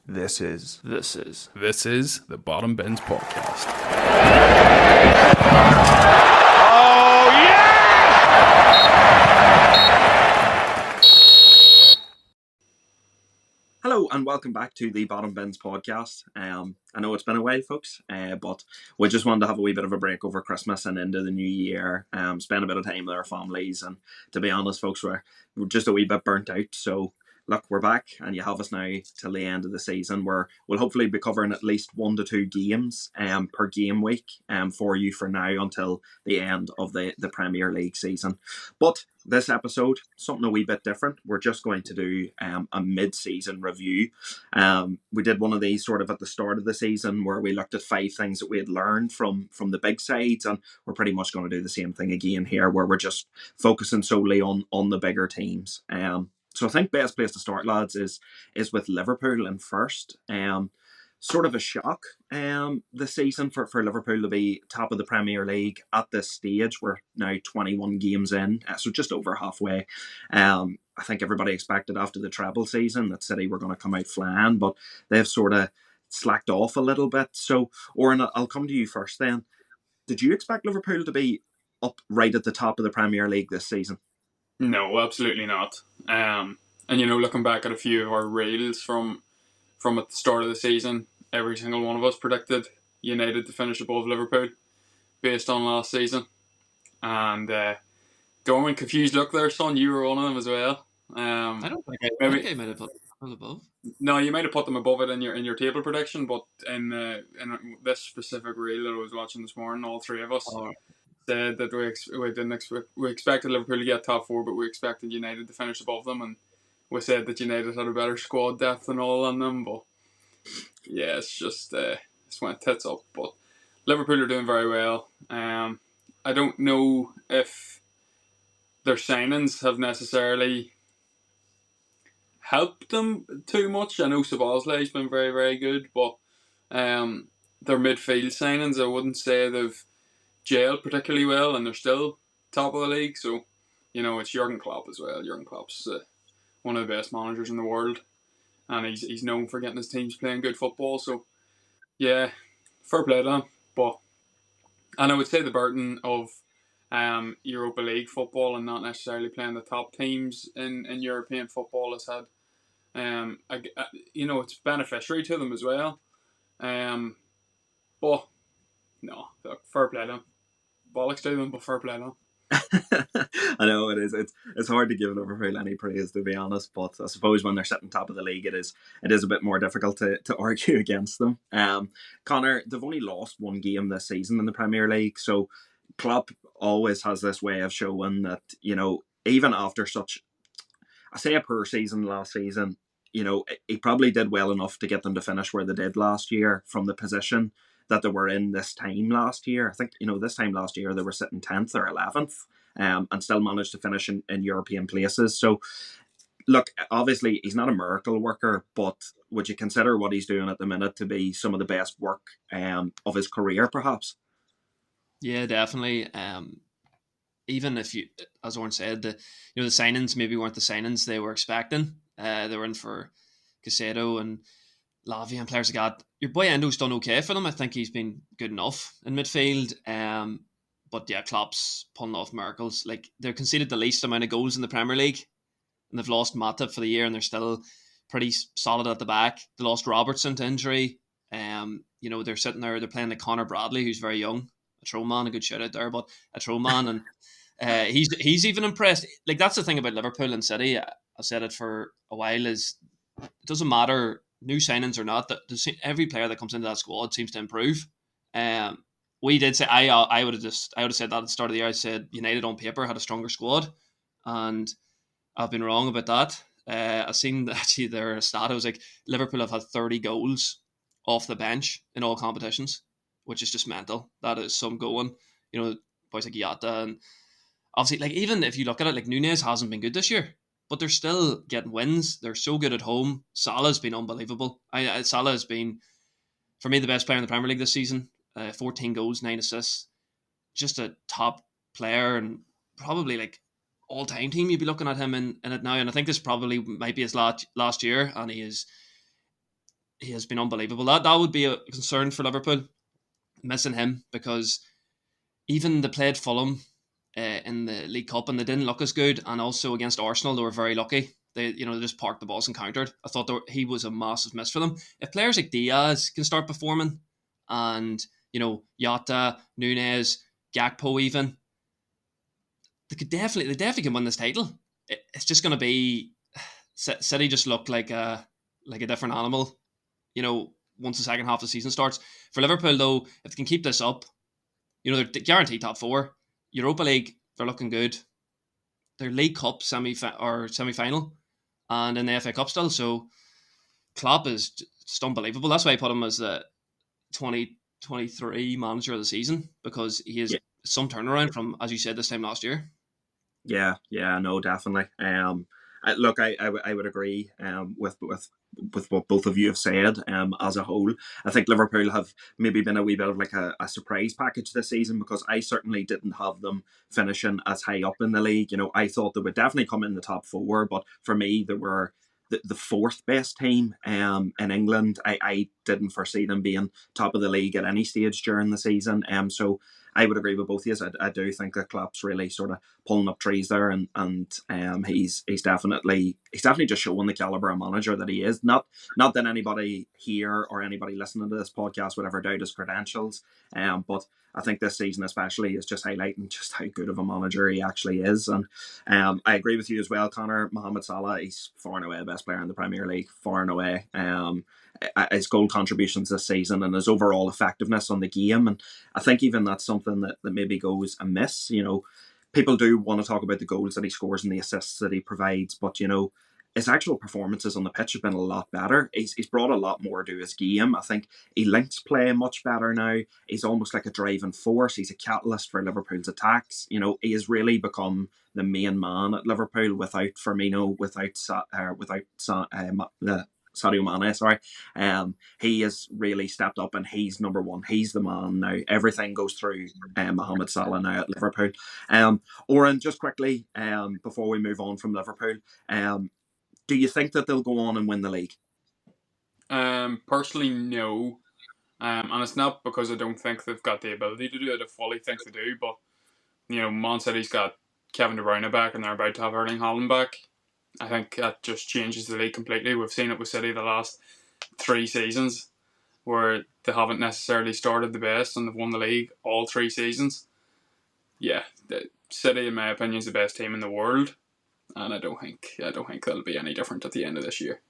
This is the Bottom Bins Podcast. Oh, yeah! Hello and welcome back to the Bottom Bins Podcast. I know it's been a while, folks, but we just wanted to have a wee bit of a break over Christmas and into the new year. Spend a bit of time with our families, and to be honest, folks, we're just a wee bit burnt out. So look, we're back, and you have us now till the end of the season, where we'll hopefully be covering at least 1 to 2 games per game week for you for now until the end of the Premier League season. But this episode, something a wee bit different. We're just going to do a mid-season review. We did one of these sort of at the start of the season where we looked at 5 things that we had learned from the big sides, and we're pretty much going to do the same thing again here, where we're just focusing solely on the bigger teams. So I think best place to start, lads, is with Liverpool in first. Sort of a shock this season for Liverpool to be top of the Premier League at this stage. We're now 21 games in, so just over halfway. I think everybody expected after the treble season that City were going to come out flying, but they've sort of slacked off a little bit. So, Oren, I'll come to you first then. Did you expect Liverpool to be up right at the top of the Premier League this season? No, absolutely not. And looking back at a few of our reels from at the start of the season, every single one of us predicted United to finish above Liverpool based on last season. And Dorman, confused look there, son. You were one of them as well. I don't think I might have put them above. No, you might have put them above it in your table prediction, but in this specific reel that I was watching this morning, all three of us said that we expected Liverpool to get top 4, but we expected United to finish above them, and we said that United had a better squad depth and all on them, but yeah, it's just went tits up. But Liverpool are doing very well. I don't know if their signings have necessarily helped them too much. I know Szoboszlai's been very, very good, but their midfield signings, I wouldn't say they've gelled particularly well, and they're still top of the league. So, it's Jurgen Klopp as well. Jurgen Klopp's one of the best managers in the world, and he's known for getting his teams playing good football. So, yeah, fair play to him. And I would say the burden of Europa League football and not necessarily playing the top teams in European football has had, it's beneficiary to them as well. But no, fair play to them. Bollocks to them, but fair play to them. I know it is. It's hard to give Liverpool any praise, to be honest. But I suppose when they're sitting top of the league, it is a bit more difficult to argue against them. Connor, they've only lost 1 game this season in the Premier League, so Klopp always has this way of showing that even after such, I say, a poor season last season, he probably did well enough to get them to finish where they did last year from the position that they were in this time last year. I think, this time last year they were sitting 10th or 11th and still managed to finish in European places. So, look, obviously he's not a miracle worker, but would you consider what he's doing at the minute to be some of the best work of his career, perhaps? Yeah, definitely. Even if you, as Oren said, the signings maybe weren't the signings they were expecting. They were in for Caicedo and Lavia and players like that. Your boy Endo's done okay for them. I think he's been good enough in midfield. But yeah, Klopp's pulling off miracles. Like, they've conceded the least amount of goals in the Premier League, and they've lost Matip for the year, and they're still pretty solid at the back. They lost Robertson to injury. They're sitting there. They're playing like Connor Bradley, who's very young, a throw man. A good shout out there, but a throw man, and he's even impressed. Like, that's the thing about Liverpool and City. I've said it for a while. Is it doesn't matter new signings or not. That every player that comes into that squad seems to improve. We did say I would have said that at the start of the year. I said United on paper had a stronger squad, and I've been wrong about that. I've seen actually their stat. It was like Liverpool have had 30 goals off the bench in all competitions, which is just mental. That is some going. Boys like Yata, and obviously, like, even if you look at it, like, Nunez hasn't been good this year, but they're still getting wins. They're so good at home. Salah's been unbelievable. Salah has been, for me, the best player in the Premier League this season. 14 goals, 9 assists. Just a top player, and probably like all-time team. You'd be looking at him in it now, and I think this probably might be his last year, and he has been unbelievable. That would be a concern for Liverpool, missing him, because even they played Fulham in the League Cup and they didn't look as good, and also against Arsenal they were very lucky. They just parked the balls and countered. I thought he was a massive miss for them. If players like Diaz can start performing, and Jota, Nunez, Gakpo even, they definitely can win this title. It's just going to be City just look like a different animal. Once the second half of the season starts. For Liverpool though, if they can keep this up, they're guaranteed top four. Europa League, they're looking good. Their League Cup semi-final, and in the FA Cup still. So Klopp is just unbelievable. That's why I put him as the 2023 manager of the season, because he is some turnaround from, as you said, this time last year. Yeah, no, definitely. Look, I would agree with what both of you have said. As a whole, I think Liverpool have maybe been a wee bit of like a surprise package this season, because I certainly didn't have them finishing as high up in the league. I thought they would definitely come in the top four, but for me, they were the fourth best team in England. I didn't foresee them being top of the league at any stage during the season. So I would agree with both of you. I do think that Klopp's really sort of pulling up trees there, and he's definitely just showing the caliber of manager that he is. Not that anybody here or anybody listening to this podcast would ever doubt his credentials, but I think this season especially is just highlighting just how good of a manager he actually is. And I agree with you as well, Connor. Mohamed Salah, he's far and away the best player in the Premier League, far and away. His goal contributions this season and his overall effectiveness on the game. And I think even that's something that maybe goes amiss. People do want to talk about the goals that he scores and the assists that he provides, but his actual performances on the pitch have been a lot better. He's brought a lot more to his game. I think he links play much better now. He's almost like a driving force. He's a catalyst for Liverpool's attacks. He has really become the main man at Liverpool without Firmino, without Sadio Mane, sorry. He has really stepped up and he's number one. He's the man now. Everything goes through Mohamed Salah now at Liverpool. Oren, just quickly, before we move on from Liverpool, do you think that they'll go on and win the league? Personally, no. And it's not because I don't think they've got the ability to do it. I fully think they do, but Man City's got Kevin De Bruyne back and they're about to have Erling Haaland back. I think that just changes the league completely. We've seen it with City the last 3 seasons, where they haven't necessarily started the best and they've won the league all 3 seasons. Yeah, City, in my opinion, is the best team in the world, and I don't think that'll be any different at the end of this year.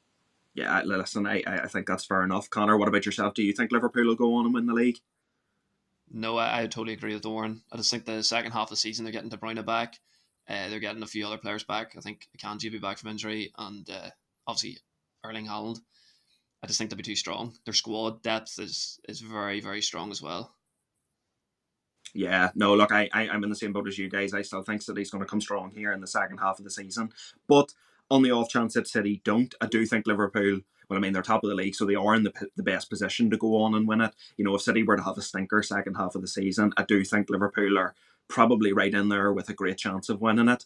Yeah, listen, I think that's fair enough. Connor, what about yourself? Do you think Liverpool will go on and win the league? No, I totally agree with Warren. I just think the second half of the season they're getting De Bruyne back. They're getting a few other players back. I think Akanji will be back from injury, and obviously Erling Haaland. I just think they'll be too strong. Their squad depth is very, very strong as well. Yeah, no, look, I'm in the same boat as you guys. I still think City's going to come strong here in the second half of the season. But on the off chance that City don't, I do think Liverpool, well, I mean, they're top of the league, so they are in the best position to go on and win it. If City were to have a stinker second half of the season, I do think Liverpool are probably right in there with a great chance of winning it.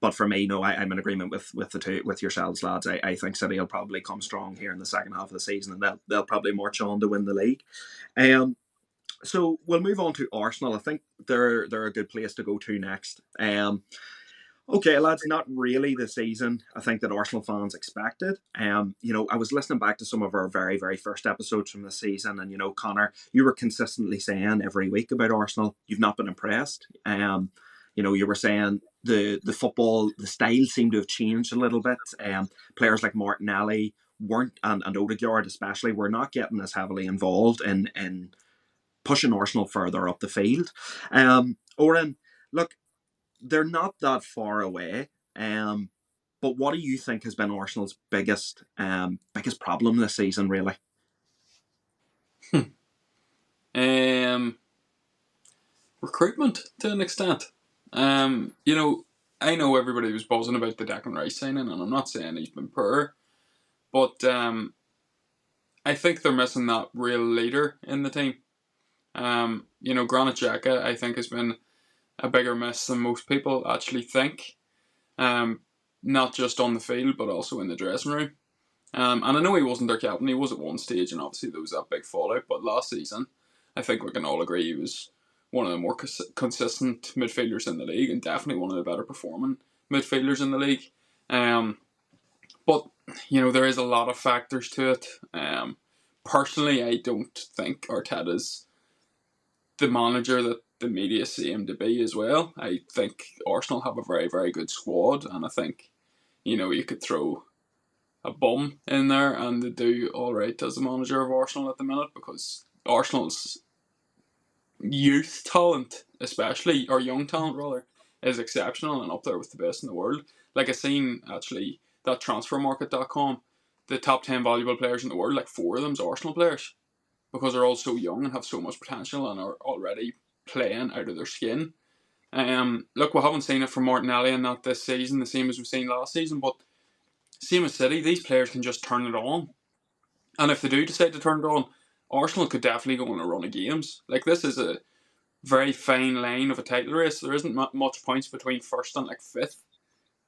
But for me, no, I'm in agreement with yourselves, lads. I think City will probably come strong here in the second half of the season, and they'll probably march on to win the league. So we'll move on to Arsenal. I think they're a good place to go to next. Okay, lads, not really the season I think that Arsenal fans expected. I was listening back to some of our very, very first episodes from the season, and Connor, you were consistently saying every week about Arsenal, you've not been impressed. You were saying the football, the style seemed to have changed a little bit. Players like Martinelli weren't, and Odegaard especially, were not getting as heavily involved in pushing Arsenal further up the field. Oren, look, they're not that far away. But what do you think has been Arsenal's biggest problem this season, really? Recruitment to an extent. I know everybody was buzzing about the Declan Rice signing, and I'm not saying he's been poor, but I think they're missing that real leader in the team. Granit Xhaka, I think, has been a bigger miss than most people actually think. Not just on the field, but also in the dressing room. And I know he wasn't their captain, he was at one stage, and obviously there was that big fallout, but last season, I think we can all agree he was one of the more consistent midfielders in the league, and definitely one of the better performing midfielders in the league. But, there is a lot of factors to it. Personally, I don't think Arteta's the manager that the media see him to be as well. I think Arsenal have a very, very good squad, and I think, you could throw a bum in there and they do alright as a manager of Arsenal at the minute, because Arsenal's youth talent, especially, or young talent rather, is exceptional and up there with the best in the world. Like, I seen actually that transfermarket.com, the top 10 valuable players in the world, like 4 of them's Arsenal players, because they're all so young and have so much potential and are already playing out of their skin. Look, we haven't seen it from Martinelli and that this season, the same as we've seen last season, but same as City, these players can just turn it on. And if they do decide to turn it on, Arsenal could definitely go on a run of games. Like, this is a very fine line of a title race. There isn't much points between first and like fifth.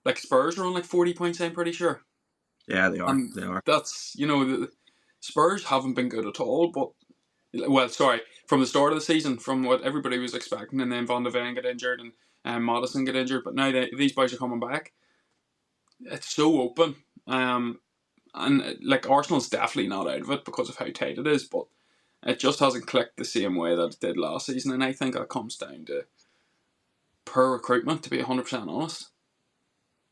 Like, Spurs are on like 40 points, I'm pretty sure. Yeah, they are. And they are. that's, the Spurs haven't been good at all, but, well, sorry, from the start of the season, from what everybody was expecting, and then Van de Ven got injured and Madison got injured, but now these boys are coming back. It's so open. And like, Arsenal's definitely not out of it because of how tight it is, but it just hasn't clicked the same way that it did last season, and I think that comes down to poor recruitment, to be 100% honest.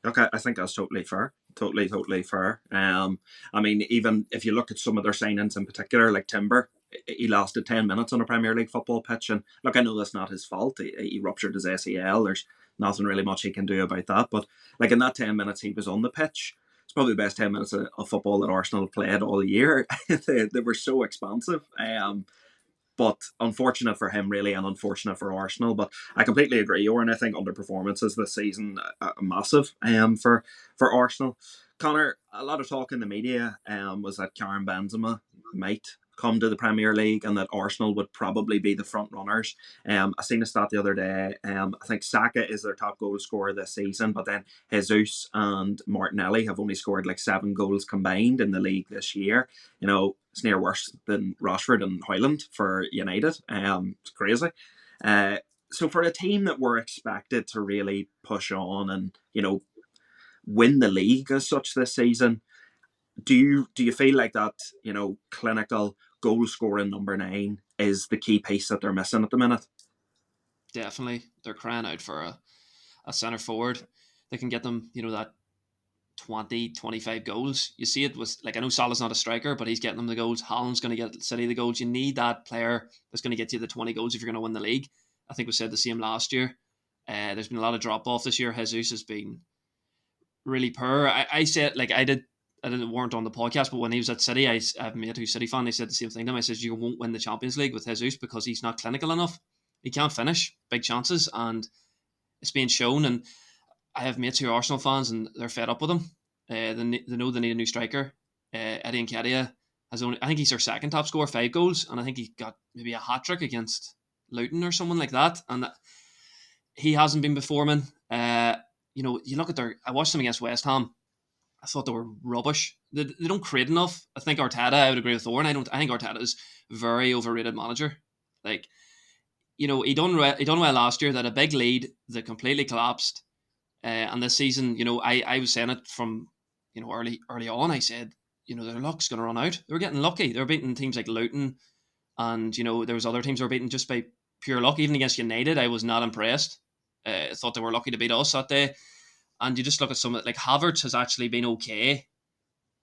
Okay, I think that's totally fair. Totally fair. I mean, even if you look at some of their signings in particular, like Timber, he lasted 10 minutes on a Premier League football pitch, and look, I know that's not his fault. He ruptured his ACL. There's nothing really much he can do about that. But like, in that 10 minutes he was on the pitch, it's probably the best 10 minutes of football that Arsenal have played all year. They were so expansive. But unfortunate for him, really, and unfortunate for Arsenal. But I completely agree, Oren. I think underperformances this season are massive for Arsenal. Connor, a lot of talk in the media was that Karim Benzema might come to the Premier League and that Arsenal would probably be the front runners. I seen a stat the other day. I think Saka is their top goal scorer this season, but then Jesus and Martinelli have only scored like 7 goals combined in the league this year. It's near worse than Rashford and Højlund for United. It's crazy. So for a team that were expected to really push on and win the league as such this season, do you feel like that clinical goal scoring number 9 is the key piece that they're missing at the minute? Definitely, they're crying out for a centre forward that can get them that 20, 25 goals. You see it was like, I know Salah's not a striker, but he's getting them the goals. Haaland's going to get City the goals. You need that player that's going to get you the 20 goals if you're going to win the league. I think we said the same last year. There's been a lot of drop off this year. Jesus has been really poor. I said, like, I didn't weren't on the podcast, but when he was at City, I have a mate who's City fan. He said the same thing to him. I says, you won't win the Champions League with Jesus because he's not clinical enough. He can't finish big chances, and it's being shown. And I have mates who are Arsenal fans, and they're fed up with him. They know they need a new striker. Eddie Nketiah has only, I think he's their second top scorer, 5 goals, and I think he got maybe a hat trick against Luton or someone like that. And he hasn't been performing. You look at I watched them against West Ham. I thought they were rubbish. They don't create enough. I think Arteta, I would agree with Thorne. I think Arteta is a very overrated manager. Like, he done well last year. That a big lead that completely collapsed. And this season, I was saying it from early on. I said, their luck's going to run out. They were getting lucky. They were beating teams like Luton, and there was other teams that were beaten just by pure luck. Even against United, I was not impressed. I thought they were lucky to beat us that day. And you just look at some of it, like Havertz has actually been okay,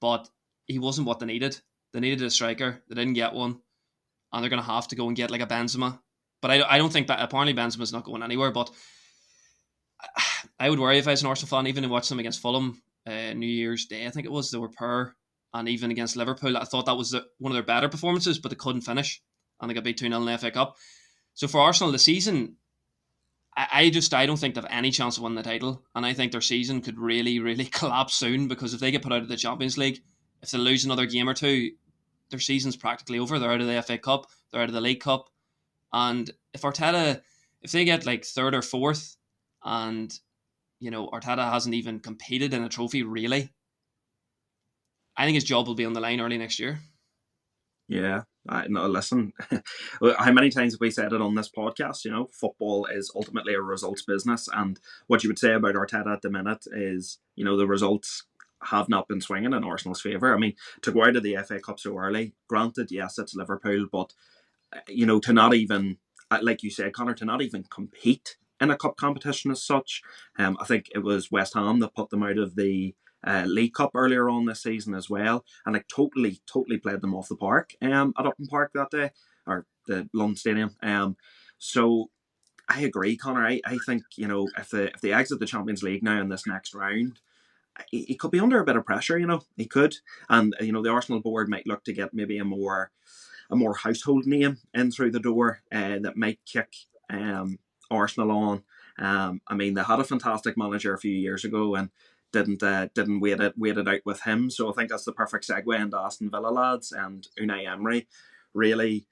but he wasn't what they needed. They needed a striker. They didn't get one, and they're going to have to go and get like a Benzema. But I don't think that, apparently Benzema's not going anywhere. But I would worry if I was an Arsenal fan, even to watch them against Fulham New Year's Day, I think it was. They were poor. And even against Liverpool, I thought that was one of their better performances, but they couldn't finish. And they got beat 2-0 in the FA Cup. So for Arsenal this season, I don't think they have any chance of winning the title. And I think their season could really, really collapse soon, because if they get put out of the Champions League, if they lose another game or two, their season's practically over. They're out of the FA Cup. They're out of the League Cup. And if they get like 3rd or 4th, and Arteta hasn't even competed in a trophy, really, I think his job will be on the line early next year. Yeah, no, listen, how many times have we said it on this podcast? You know, football is ultimately a results business, and what you would say about Arteta at the minute is, you know, the results have not been swinging in Arsenal's favour. I mean, to go out of the FA Cup so early, granted, yes, it's Liverpool, but you know, to not even, like you said, Connor, to not even compete in a cup competition as such. I think it was West Ham that put them out of the League Cup earlier on this season as well, and like totally played them off the park at Upton Park that day, or the London Stadium. So I agree, Connor. I think, you know, if they exit the Champions League now in this next round, he could be under a bit of pressure. You know, he could, and you know, the Arsenal board might look to get maybe a more household name in through the door that might kick Arsenal on. I mean, they had a fantastic manager a few years ago and didn't wait it out with him. So I think that's the perfect segue into Aston Villa, lads, and Unai Emery really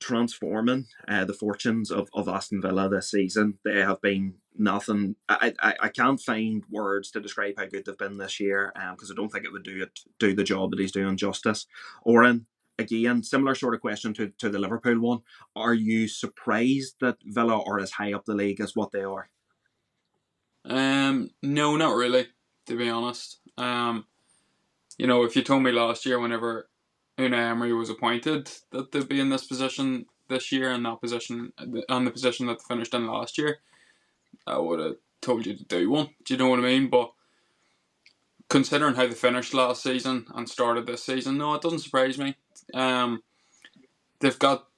transforming the fortunes of Aston Villa this season. They have been nothing. I can't find words to describe how good they've been this year, because I don't think it would do the job that he's doing justice. Oren, again, similar sort of question to the Liverpool one. Are you surprised that Villa are as high up the league as what they are? No, not really, to be honest. You know, if you told me last year, whenever Unai Emery was appointed, that they'd be in this position this year and that position, and the position that they finished in last year, I would have told you to do one. Do you know what I mean? But considering how they finished last season and started this season, no, it doesn't surprise me. They've got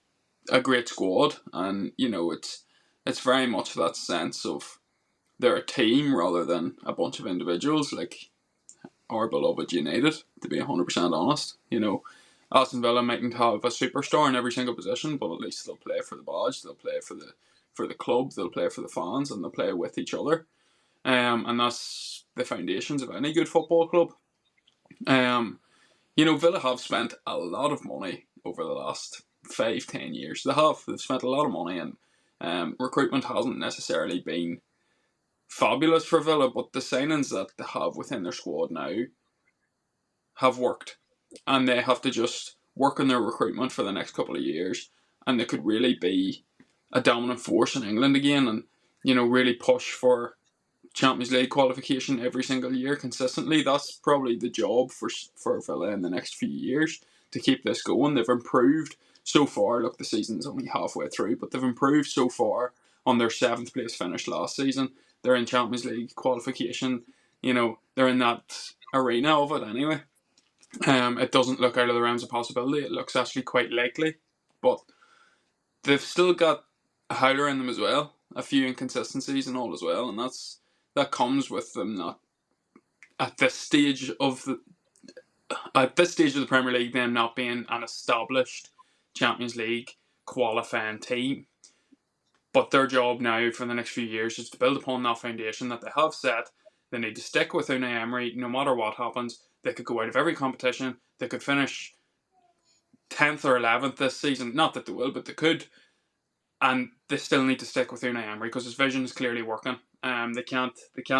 a great squad, and you know, it's very much that sense of they're a team rather than a bunch of individuals, like our beloved United, to be 100% honest. You know, Aston Villa mightn't have a superstar in every single position, but at least they'll play for the badge, they'll play for the club, they'll play for the fans, and they'll play with each other. And that's the foundations of any good football club. You know, Villa have spent a lot of money over the last 5-10 years. They've spent a lot of money, and recruitment hasn't necessarily been fabulous for Villa, but the signings that they have within their squad now have worked, and they have to just work on their recruitment for the next couple of years, and they could really be a dominant force in England again, and you know, really push for Champions League qualification every single year consistently. That's probably the job for Villa in the next few years, to keep this going. They've improved so far. Look, the season's only halfway through, but they've improved so far on their 7th place finish last season. They're in Champions League qualification. You know, they're in that arena of it anyway. It doesn't look out of the realms of possibility. It looks actually quite likely, but they've still got a howler in them as well, a few inconsistencies and all as well, and that comes with them not at this stage of the Premier League, them not being an established Champions League qualifying team. But their job now for the next few years is to build upon that foundation that they have set. They need to stick with Unai Emery no matter what happens. They could go out of every competition. They could finish 10th or 11th this season. Not that they will, but they could. And they still need to stick with Unai Emery because his vision is clearly working. They can't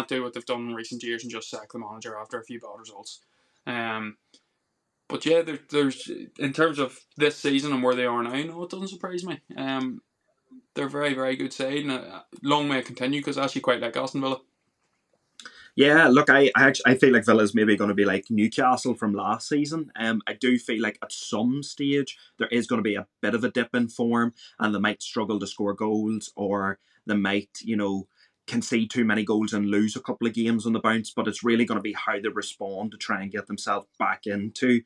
do what they've done in recent years and just sack the manager after a few bad results. But yeah, there's in terms of this season and where they are now, no, it doesn't surprise me. They're a very, very good side, and long may it continue because I actually quite like Aston Villa. Yeah, look, I feel like Villa's maybe going to be like Newcastle from last season. I do feel like at some stage there is going to be a bit of a dip in form, and they might struggle to score goals, or they might, you know, concede too many goals and lose a couple of games on the bounce. But it's really going to be how they respond to try and get themselves back into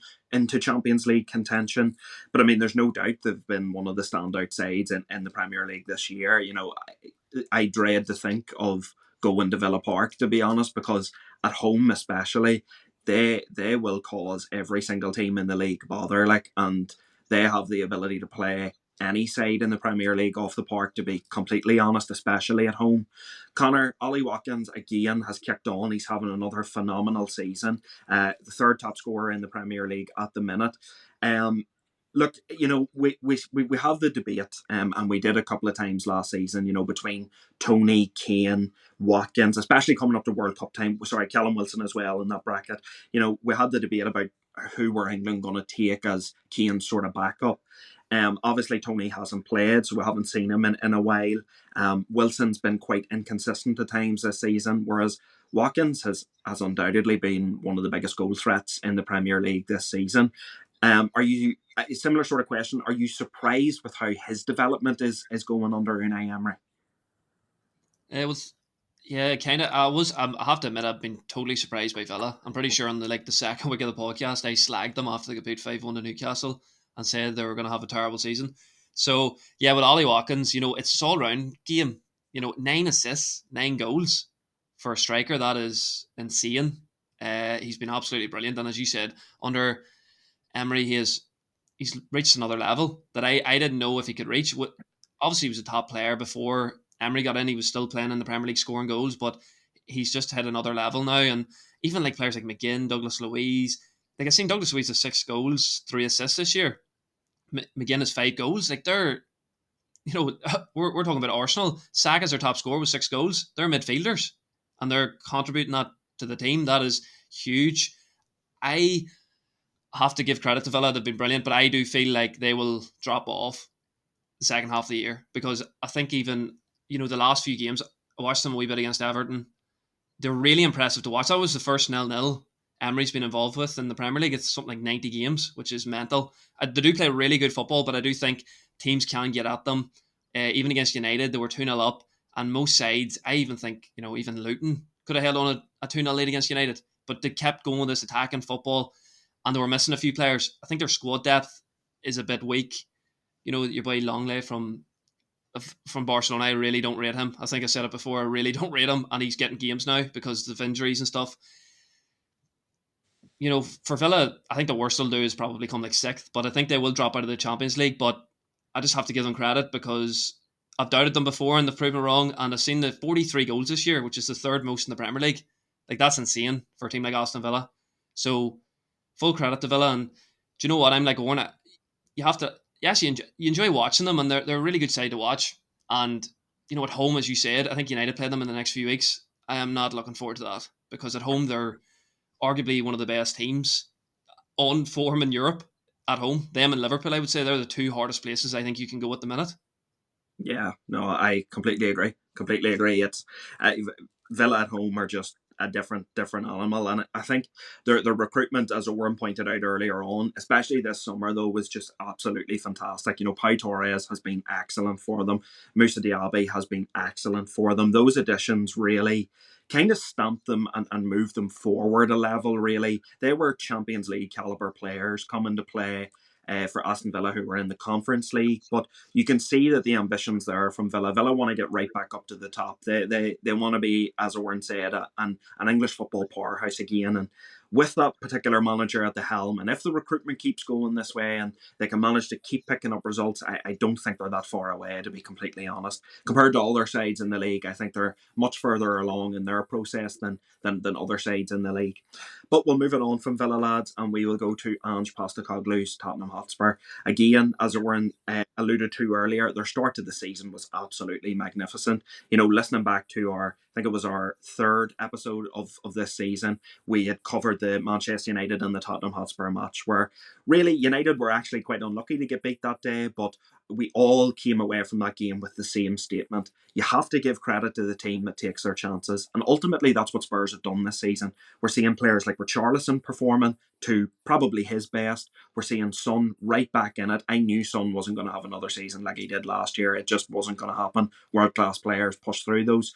Champions League contention. But I mean, there's no doubt they've been one of the standout sides in the Premier League this year. You know, I dread to think of going to Villa Park, to be honest, because at home especially, they will cause every single team in the league bother, like, and they have the ability to play any side in the Premier League off the park, to be completely honest, especially at home. Connor, Ollie Watkins again has kicked on. He's having another phenomenal season. The third top scorer in the Premier League at the minute. Look, you know, we have the debate, and we did a couple of times last season, you know, between Tony, Kane, Watkins, especially coming up to World Cup time. Sorry, Callum Wilson as well in that bracket. You know, we had the debate about who were England going to take as Kane's sort of backup. Obviously, Tony hasn't played, so we haven't seen him in a while. Wilson's been quite inconsistent at times this season, whereas Watkins has undoubtedly been one of the biggest goal threats in the Premier League this season. Are you, a similar sort of question, are you surprised with how his development is going under Unai Emery? It was, yeah, kind of. I have to admit, I've been totally surprised by Villa. I'm pretty sure on the second week of the podcast, I slagged them after they got beat 5-1 to Newcastle and said they were going to have a terrible season. So yeah, with Ollie Watkins, it's all round game. 9 assists, 9 goals for a striker. That is insane. He's been absolutely brilliant, and as you said, under Emery, he's reached another level that I didn't know if he could reach. Obviously, he was a top player before Emery got in. He was still playing in the Premier League, scoring goals, but he's just hit another level now. And even like players like McGinn, Douglas Luiz, like I've seen Douglas Luiz has 6 goals, 3 assists this year. McGinn has 5 goals. Like they're, we're talking about Arsenal. Saka's their top scorer with 6 goals. They're midfielders, and they're contributing that to the team. That is huge. I have to give credit to Villa; they've been brilliant, but I do feel like they will drop off the second half of the year, because I think even the last few games, I watched them a wee bit against Everton. They're really impressive to watch. That was the first 0-0 Emery's been involved with in the Premier League. It's something like 90 games, which is mental. They do play really good football, but I do think teams can get at them. Even against United, they were 2-0 up, and most sides, I even think, even Luton could have held on a 2-0 lead against United, but they kept going with this attacking football, and they were missing a few players. I think their squad depth is a bit weak. Your boy Longley from Barcelona, I really don't rate him. I think I said it before, I really don't rate him, and he's getting games now because of injuries and stuff. For Villa, I think the worst they'll do is probably come like 6th, but I think they will drop out of the Champions League. But I just have to give them credit because I've doubted them before and they've proven wrong, and I've seen the 43 goals this year, which is the 3rd most in the Premier League. Like, that's insane for a team like Aston Villa. So full credit to Villa. And do you know what? I'm like, you have to, yes, you enjoy watching them, and they're a really good side to watch. And at home, as you said, I think United play them in the next few weeks. I am not looking forward to that, because at home they're arguably one of the best teams on form in Europe at home. Them and Liverpool, I would say, they're the 2 hardest places I think you can go at the minute. Yeah, no, I completely agree. It's Villa at home are just a different animal, and I think their recruitment, as Owen pointed out earlier on, especially this summer though, was just absolutely fantastic. Pau Torres has been excellent for them. Moussa Diaby has been excellent for them. Those additions really kind of stamped them and moved them forward a level. Really, they were Champions League caliber players coming to play for Aston Villa, who were in the Conference League. But you can see that the ambitions there from Villa. Villa want to get right back up to the top. They want to be, as Owen said, an English football powerhouse again. And with that particular manager at the helm, and if the recruitment keeps going this way and they can manage to keep picking up results, I don't think they're that far away, to be completely honest. Compared to other sides in the league, I think they're much further along in their process than other sides in the league. But we'll move it on from Villa, lads, and we will go to Ange Postecoglou's Tottenham Hotspur. Again, as Owen alluded to earlier, their start to the season was absolutely magnificent. Listening back to I think it was our 3rd episode of this season, we had covered the Manchester United and the Tottenham Hotspur match, where really United were actually quite unlucky to get beat that day, but we all came away from that game with the same statement. You have to give credit to the team that takes their chances, and ultimately that's what Spurs have done this season. We're seeing players like Richarlison performing to probably his best. We're seeing Son right back in it. I knew Son wasn't going to have another season like he did last year. It just wasn't going to happen. World-class players push through those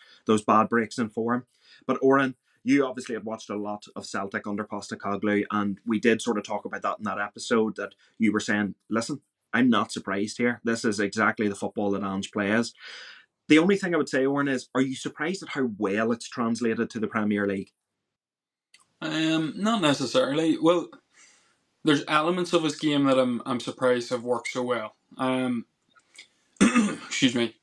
bad breaks in form. But Oren, you obviously have watched a lot of Celtic under Postecoglou, and we did sort of talk about that in that episode, that you were saying, listen, I'm not surprised here. This is exactly the football that Ange plays. The only thing I would say, Oren, is, are you surprised at how well it's translated to the Premier League? Not necessarily. Well, there's elements of his game that I'm surprised have worked so well. Excuse me.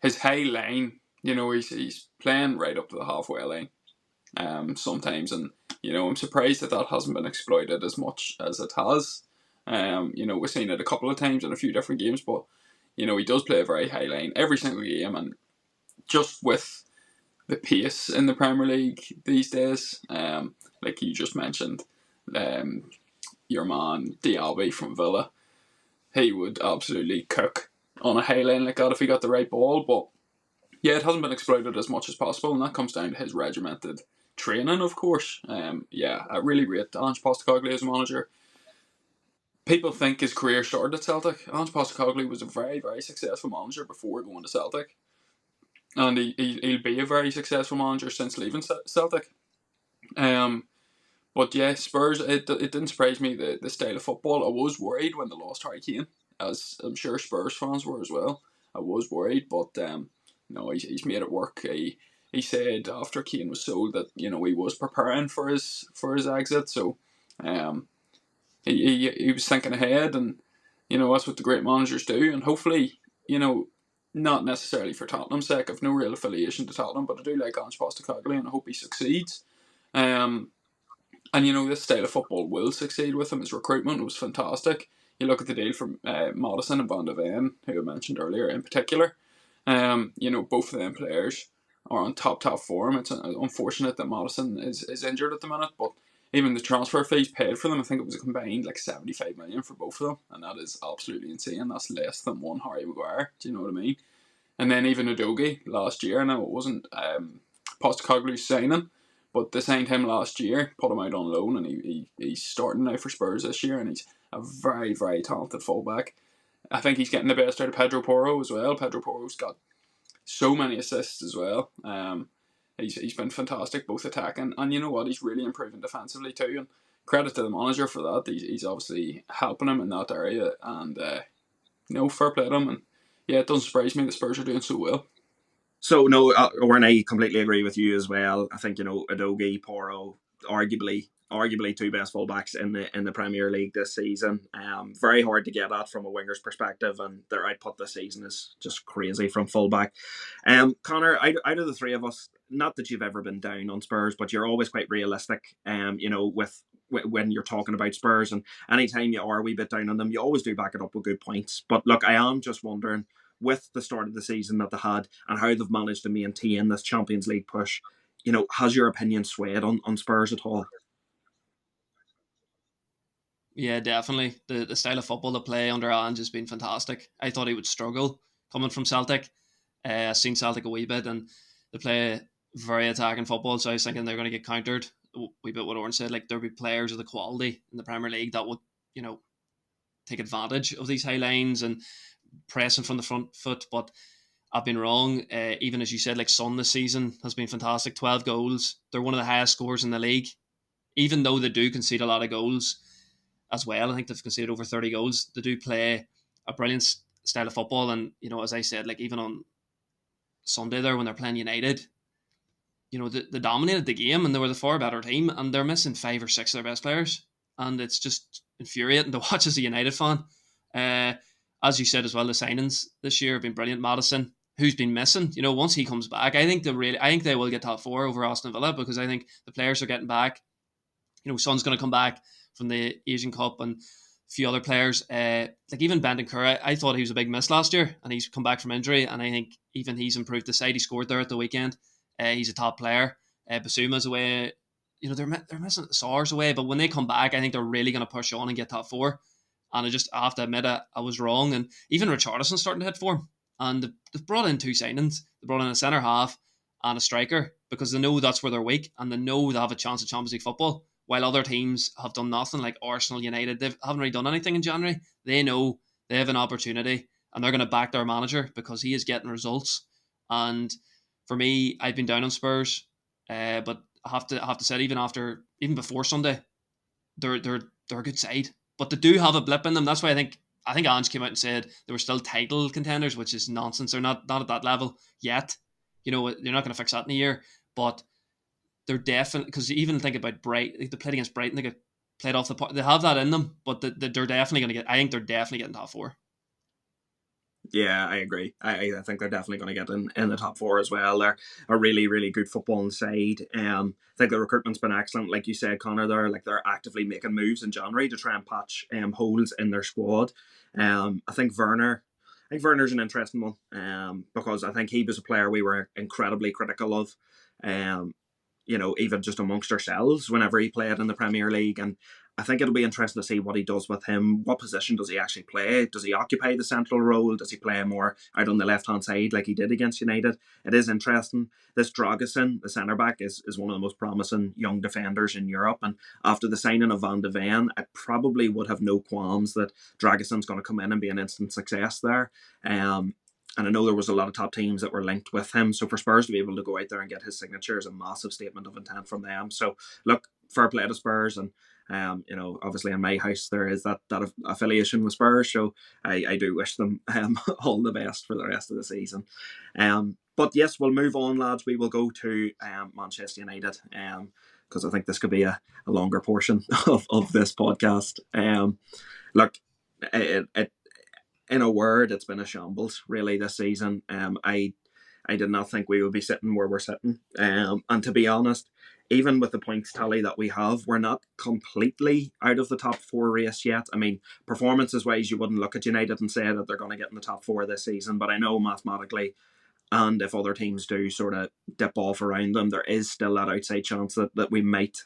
His high line, he's playing right up to the halfway line. Sometimes, and I'm surprised that hasn't been exploited as much as it has. We've seen it a couple of times in a few different games, but he does play a very high line every single game, and just with the pace in the Premier League these days, like you just mentioned, your man Diaby from Villa, he would absolutely cook on a high line like that if he got the right ball. But yeah, it hasn't been exploited as much as possible, and that comes down to his regimented training, of course. I really rate Ange Postecoglou as a manager. People think his career started at Celtic. Ange Postecoglou was a very, very successful manager before going to Celtic, and he'll be a very successful manager since leaving Celtic. But yeah, Spurs, it didn't surprise me, the style of football. I was worried when they lost Harry Kane, as I'm sure Spurs fans were as well. I was worried, but no, he's made it work. He said after Kane was sold that he was preparing for his exit, so he was thinking ahead, and that's what the great managers do. And hopefully, not necessarily for Tottenham's sake, I've no real affiliation to Tottenham, but I do like Ange Postecoglou, and I hope he succeeds. And this style of football will succeed with him. His recruitment was fantastic. You look at the deal from Maddison and Van de Ven, who I mentioned earlier in particular. Both of them players are on top form. It's unfortunate that Maddison is injured at the minute, but even the transfer fees paid for them, I think it was a combined like 75 million for both of them, and that is absolutely insane. That's less than one Harry Maguire. Do you know what I mean? And then even Udogie last year. Now it wasn't Postecoglou's signing, but they signed him last year, put him out on loan, and he's starting now for Spurs this year, and he's a very, very talented fullback. I think he's getting the best out of Pedro Porro as well. Pedro Porro's got so many assists as well. He's been fantastic, both attacking, and you know what, he's really improving defensively too, and credit to the manager for that. He's obviously helping him in that area, and fair play to him, and yeah, it doesn't surprise me the Spurs are doing so well. So no, Warren, I completely agree with you as well. I think Udogie, Porro, arguably two best fullbacks in the Premier League this season. Very hard to get at from a winger's perspective, and their output this season is just crazy from fullback. Connor, out of the three of us, not that you've ever been down on Spurs, but you're always quite realistic. With when you're talking about Spurs, and anytime you are a wee bit down on them, you always do back it up with good points. But look, I am just wondering, with the start of the season that they had and how they've managed to maintain this Champions League push, has your opinion swayed on Spurs at all? Yeah, definitely. The style of football they play under Ange has been fantastic. I thought he would struggle coming from Celtic. I've seen Celtic a wee bit, and they play very attacking football, so I was thinking they're going to get countered a wee bit what Oren said. Like, there'll be players of the quality in the Premier League that would, take advantage of these high lines and pressing from the front foot, but I've been wrong. Even as you said, like Son this season has been fantastic. 12 goals. They're one of the highest scorers in the league. Even though they do concede a lot of goals as well, I think they've conceded over 30 goals. They do play a brilliant style of football, and as I said, like even on Sunday there when they're playing United, they dominated the game and they were the far better team, and they're missing 5 or 6 of their best players, and it's just infuriating to watch as a United fan. As you said as well, the signings this year have been brilliant. Maddison, who's been missing, once he comes back, I think they will get top 4 over Aston Villa, because I think the players are getting back. Son's going to come back from the Asian Cup, and a few other players, like even Bentancur, I thought he was a big miss last year, and he's come back from injury, and I think even he's improved the side. He scored there at the weekend. He's a top player. Basuma's away. They're missing Saar's away, but when they come back, I think they're really going to push on and get top 4. And I have to admit I was wrong. And even Richarlison's starting to hit form. And they've brought in 2 signings. They brought in a centre half and a striker, because they know that's where they're weak, and they know they have a chance at Champions League football. While other teams have done nothing, like Arsenal, United, they haven't really done anything in January. They know they have an opportunity, and they're going to back their manager because he is getting results. And for me, I've been down on Spurs, but I have to say, even before Sunday, they're a good side, but they do have a blip in them. That's why I think Ange came out and said they were still title contenders, which is nonsense. They're not at that level yet. You're not going to fix that in a year, but they're definitely, because you even think about Brighton, they played against Brighton, they get played off the park. They have that in them, but they're definitely going to get. I think they're definitely getting top 4. Yeah, I agree. I think they're definitely going to get in the top 4 as well. They're a really, really good footballing side. I think the recruitment's been excellent. Like you said, Connor, they're actively making moves in January to try and patch holes in their squad. I think Werner's an interesting one, because I think he was a player we were incredibly critical of. Even just amongst ourselves whenever he played in the Premier League, and I think it'll be interesting to see what he does with him. What position does he actually play? Does he occupy the central role? Does he play more out on the left-hand side like he did against United? It is interesting. This Dragusin, the centre-back, is one of the most promising young defenders in Europe. And after the signing of Van de Ven, I probably would have no qualms that Dragusin's going to come in and be an instant success there. And I know there was a lot of top teams that were linked with him. So for Spurs to be able to go out there and get his signature is a massive statement of intent from them. So look, fair play to Spurs. And obviously in my house there is that affiliation with Spurs, so I do wish them all the best for the rest of the season. But yes, we'll move on, lads. We will go to Manchester United, because I think this could be a longer portion of this podcast. Look, it in a word, it's been a shambles really this season. I did not think we would be sitting where we're sitting, and to be honest, even with the points tally that we have, we're not completely out of the top four race yet. I mean, performances-wise, you wouldn't look at United and say that they're going to get in the top four this season, but I know mathematically, and if other teams do sort of dip off around them, there is still that outside chance that we might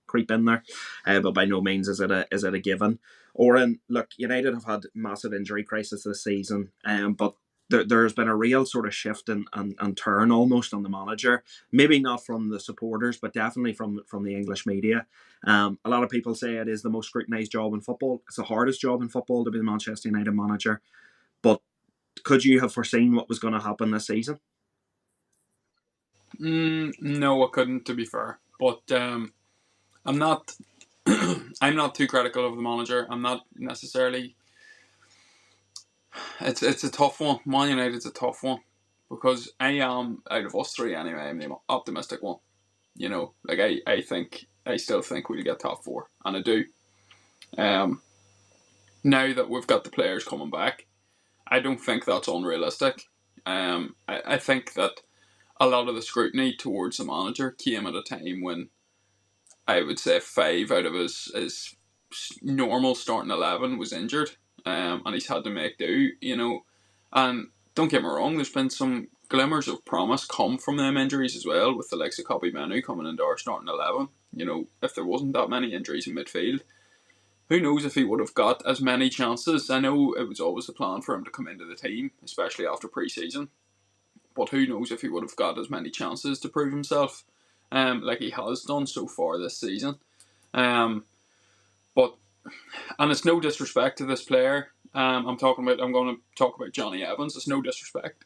creep in there. But by no means is it a given. Oren, look, United have had massive injury crisis this season, but there's been a real sort of shift and turn almost on the manager. Maybe not from the supporters, but definitely from the English media. A lot of people say it is the most scrutinised job in football. It's the hardest job in football to be the Manchester United manager. But could you have foreseen what was going to happen this season? No, I couldn't, to be fair. But I'm not I'm not too critical of the manager. I'm not necessarily. It's a tough one. Man United's a tough one because I am, out of us three anyway, I'm the optimistic one. Like I still think we'll get top four, and I do. Now that we've got the players coming back, I don't think that's unrealistic. I think that a lot of the scrutiny towards the manager came at a time when I would say 5 out of his normal starting 11 was injured, and he's had to make do, And don't get me wrong, there's been some glimmers of promise come from them injuries as well, with the likes of Kobbie Mainoo coming into our starting 11. If there wasn't that many injuries in midfield, who knows if he would have got as many chances. I know it was always the plan for him to come into the team, especially after pre-season, but who knows if he would have got as many chances to prove himself like he has done so far this season. And it's no disrespect to this player. I'm going to talk about Johnny Evans. It's no disrespect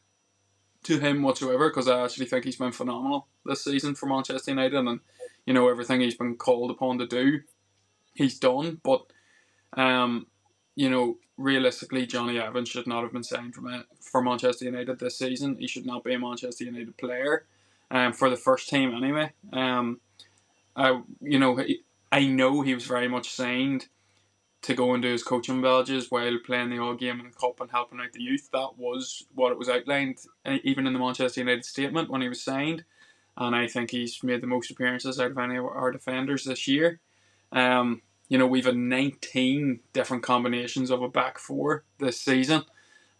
to him whatsoever, because I actually think he's been phenomenal this season for Manchester United, and everything he's been called upon to do, he's done. But realistically, Johnny Evans should not have been signed for Manchester United this season. He should not be a Manchester United player, for the first team anyway. I know he was very much signed to go and do his coaching badges while playing the odd game in the cup and helping out the youth. That was what it was outlined, even in the Manchester United statement when he was signed. And I think he's made the most appearances out of any of our defenders this year. We've had 19 different combinations of a back four this season.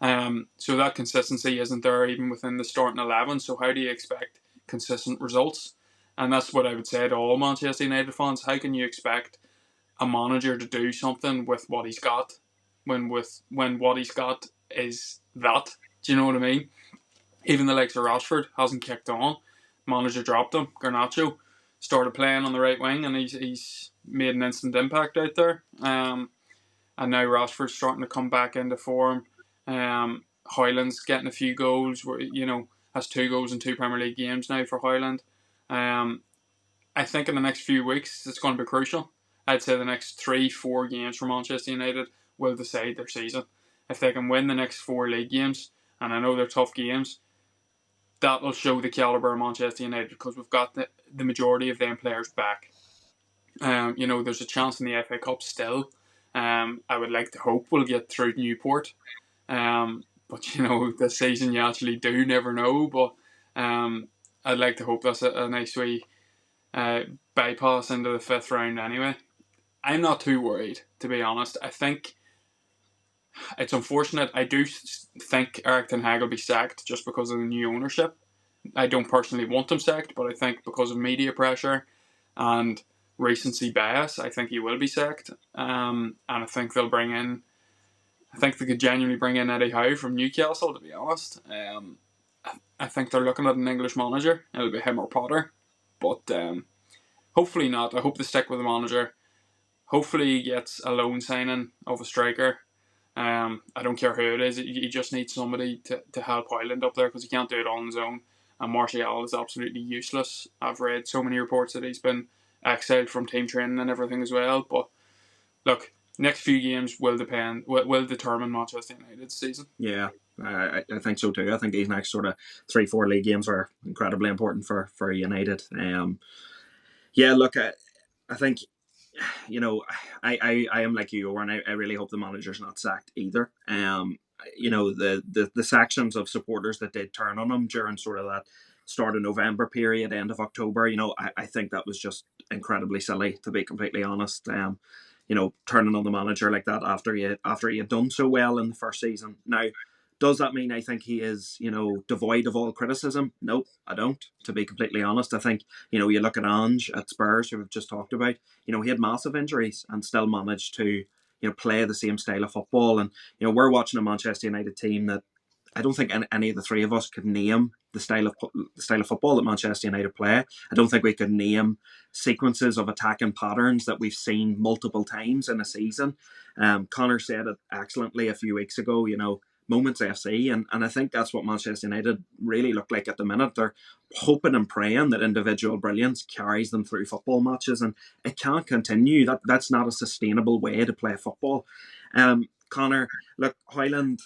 So that consistency isn't there even within the starting 11. So how do you expect consistent results? And that's what I would say to all Manchester United fans. How can you expect a manager to do something with what he's got when what he's got is that? Do you know what I mean? Even the likes of Rashford hasn't kicked on. Manager dropped him. Garnacho started playing on the right wing, and he's made an instant impact out there. And now Rashford's starting to come back into form. Højlund's getting a few goals. Has 2 goals in 2 Premier League games now for Højlund. I think in the next few weeks it's going to be crucial. I'd say the next 3-4 games for Manchester United will decide their season. If they can win the next 4 league games, and I know they're tough games, that will show the calibre of Manchester United, because we've got the majority of them players back. There's a chance in the FA Cup still. I would like to hope we'll get through Newport. But this season you actually do never know. But I'd like to hope that's a nice wee bypass into the 5th round anyway. I'm not too worried, to be honest. I think it's unfortunate. I do think Erik ten Hag will be sacked just because of the new ownership. I don't personally want him sacked, but I think because of media pressure and recency bias, I think he will be sacked. And I think they'll bring in. I think they could genuinely bring in Eddie Howe from Newcastle. To be honest, I think they're looking at an English manager. It'll be him or Potter, but hopefully not. I hope they stick with the manager. Hopefully he gets a loan signing of a striker. I don't care who it is. You just need somebody to help Hoyland up there because he can't do it on his own. And Martial is absolutely useless. I've read so many reports that he's been exiled from team training and everything as well. But look, next few games will determine Manchester United's season. Yeah, I think so too. I think these next sort of 3-4 league games are incredibly important for United. Yeah, look, I think, you know, I am like you, Owen. I really hope the manager's not sacked either. You know, the sections of supporters that did turn on him during sort of that start of November period, end of October, you know, I think that was just incredibly silly, to be completely honest. You know, turning on the manager like that after he had done so well in the first season. Now, does that mean I think he is, you know, devoid of all criticism? Nope, I don't, to be completely honest. I think, you know, you look at Ange at Spurs, who we've just talked about, you know, he had massive injuries and still managed to, you know, play the same style of football. And, you know, we're watching a Manchester United team that I don't think any of the three of us could name the style of football that Manchester United play. I don't think we could name sequences of attacking patterns that we've seen multiple times in a season. Connor said it excellently a few weeks ago, you know, moments FC, and I think that's what Manchester United really look like at the minute. They're hoping and praying that individual brilliance carries them through football matches, and it can't continue. That's not a sustainable way to play football. Connor, look, Hoyland,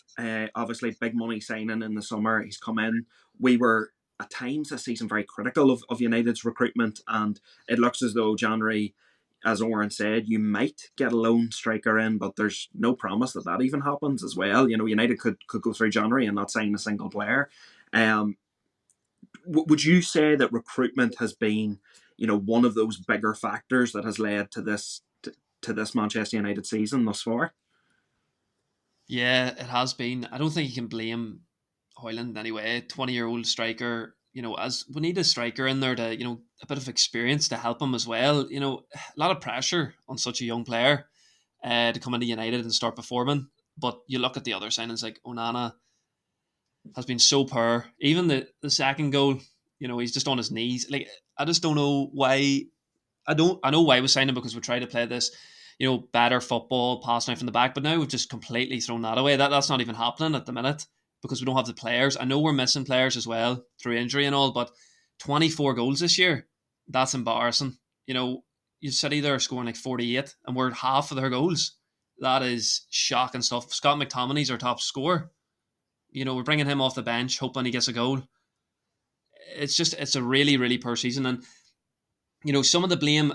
obviously big money signing in the summer. He's come in. We were at times this season very critical of United's recruitment, and it looks as though January, as Oren said, you might get a lone striker in, but there's no promise that even happens as well. You know, United could go through January and not sign a single player. Would you say that recruitment has been, you know, one of those bigger factors that has led to this Manchester United season thus far? Yeah, it has been. I don't think you can blame Hoyland anyway. 20-year-old striker, you know, as we need a striker in there to, you know, a bit of experience to help him as well. You know, a lot of pressure on such a young player to come into United and start performing. But you look at the other signings, like Onana has been so poor. Even the second goal, you know, he's just on his knees. Like, I just don't know why. I know why we signed him, because we try to play this, you know, better football, passing out from the back. But now we've just completely thrown that away. That's not even happening at the minute because we don't have the players. I know we're missing players as well through injury and all, but 24 goals this year, that's embarrassing. You know, you City there scoring like 48 and we're half of their goals. That is shocking stuff. Scott McTominay's our top scorer. You know, we're bringing him off the bench, hoping he gets a goal. It's a really, really poor season. And, you know, some of the blame,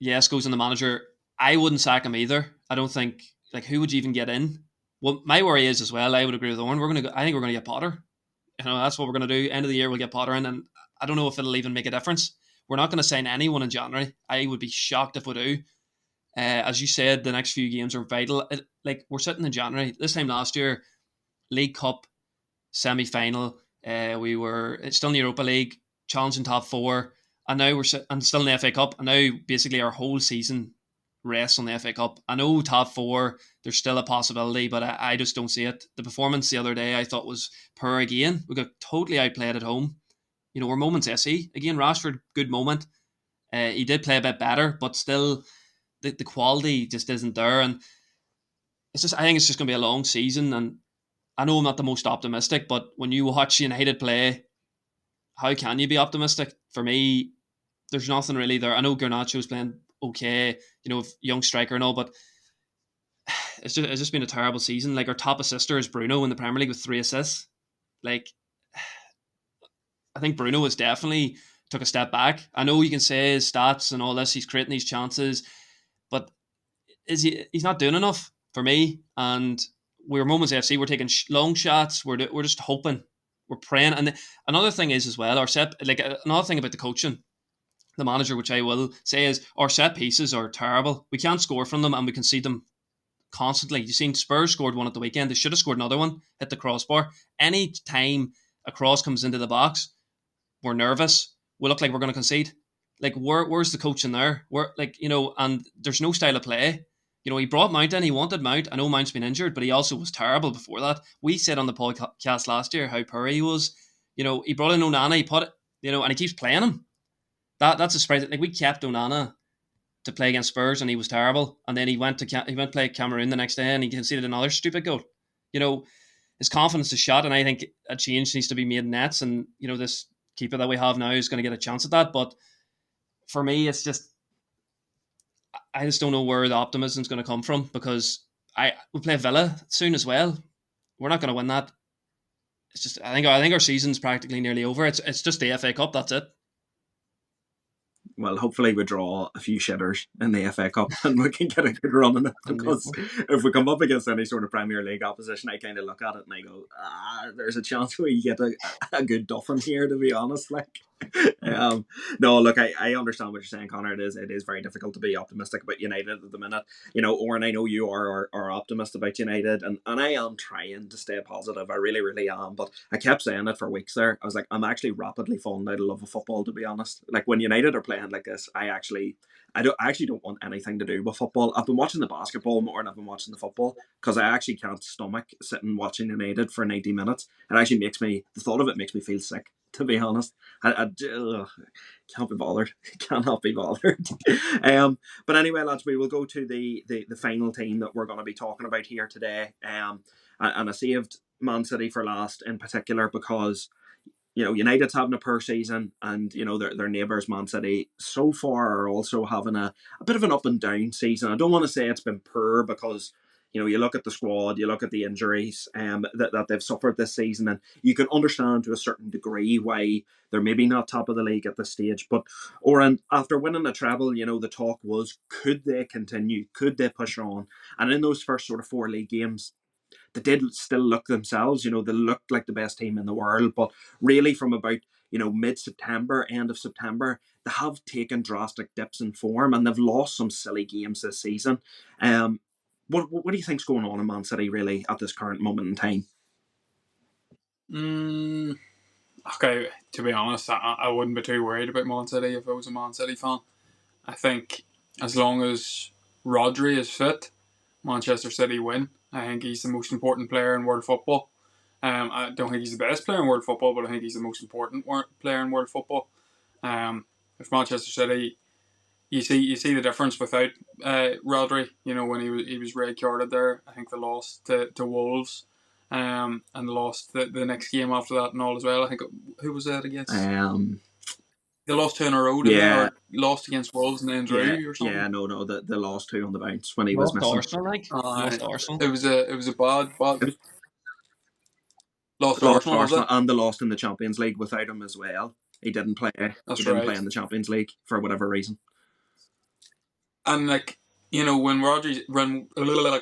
yes, goes on the manager. I wouldn't sack him either. I don't think, like, who would you even get in? Well, my worry is as well, I would agree with Owen, I think we're going to get Potter. You know, that's what we're going to do. End of the year, we'll get Potter in, and I don't know if it'll even make a difference. We're not going to sign anyone in January. I would be shocked if we do. As you said, the next few games are vital. Like, we're sitting in January. This time last year, League Cup, semi-final, it's still in the Europa League, challenging top four, and now we're still in the FA Cup, and now basically our whole season rests on the FA Cup. I know top four, there's still a possibility, but I just don't see it. The performance the other day I thought was poor again. We got totally outplayed at home. You know, we're moments SE. Again, Rashford, good moment. He did play a bit better, but still the quality just isn't there. And I think it's just going to be a long season. And I know I'm not the most optimistic, but when you watch United play, how can you be optimistic? For me, there's nothing really there. I know Garnacho's playing okay, you know, young striker and all, but it's just been a terrible season. Like, our top assister is Bruno in the Premier League with 3 assists. Like, I think Bruno has definitely took a step back. I know you can say his stats and all this, he's creating these chances, but he's not doing enough for me. And we're Moments FC, we're taking long shots, we're just hoping, we're praying. And another thing is as well, another thing about the coaching, the manager, which I will say, is our set pieces are terrible. We can't score from them and we concede them constantly. You've seen Spurs scored one at the weekend. They should have scored another one, hit the crossbar. Any time a cross comes into the box, we're nervous. We look like we're going to concede. Like, where's the coaching there? And there's no style of play. He brought Mount in. He wanted Mount. I know Mount's been injured, but he also was terrible before that. We said on the podcast last year how poor he was. He brought in Onana. He put it. And he keeps playing him. That's a surprise. Like, we kept Onana to play against Spurs, and he was terrible. And then he went to play Cameroon the next day, and he conceded another stupid goal. His confidence is shot, and I think a change needs to be made in nets. And this keeper that we have now is going to get a chance at that. But for me, it's just I just don't know where the optimism is going to come from, because we play Villa soon as well. We're not going to win that. It's just I think our season's practically nearly over. It's just the FA Cup. That's it. Well, hopefully we draw a few shitters in the FA Cup and we can get a good run in it, because if we come up against any sort of Premier League opposition, I kind of look at it and I go, there's a chance we get a good duffing here, to be honest. No, look, I understand what you're saying, Connor. It is very difficult to be optimistic about United at the minute. Oren, I know you are optimist about United, and I am trying to stay positive. I really, really am. But I kept saying it for weeks there. I was like, I'm actually rapidly falling out of love of football, to be honest. Like, when United are playing like this, I actually don't want anything to do with football. I've been watching the basketball more than I've been watching the football, because I actually can't stomach sitting watching United for 90 minutes. It actually the thought of it makes me feel sick, to be honest. I can't be bothered. Cannot be bothered. But anyway, lads, we will go to the final team that we're going to be talking about here today. And I saved Man City for last in particular because United's having a poor season, and their neighbours Man City so far are also having a bit of an up and down season. I don't want to say it's been poor, because you look at the squad, you look at the injuries that they've suffered this season, and you can understand to a certain degree why they're maybe not top of the league at this stage. But Oren, after winning the treble, the talk was, could they continue? Could they push on? And in those first sort of 4 league games, they did still look themselves. They looked like the best team in the world. But really, from about mid-September, end of September, they have taken drastic dips in form, and they've lost some silly games this season. What do you think's going on in Man City really at this current moment in time? Okay, to be honest, I wouldn't be too worried about Man City if I was a Man City fan. I think as long as Rodri is fit, Manchester City win. I think he's the most important player in world football. I don't think he's the best player in world football, but I think he's the most important player in world football. If Manchester City, you see the difference without Rodri. When he was red carded there, I think they lost to Wolves, and lost the next game after that and all as well. I think who was that against? They lost 2 in a row, didn't they? Or lost against Wolves and then drew or something. Yeah, no, they lost 2 on the bounce when he Lost was missing. Arsenal, lost Arsenal. It was a bad lost Lost Arsenal, was it? And they lost in the Champions League without him as well. He didn't play. Didn't play in the Champions League for whatever reason. And when I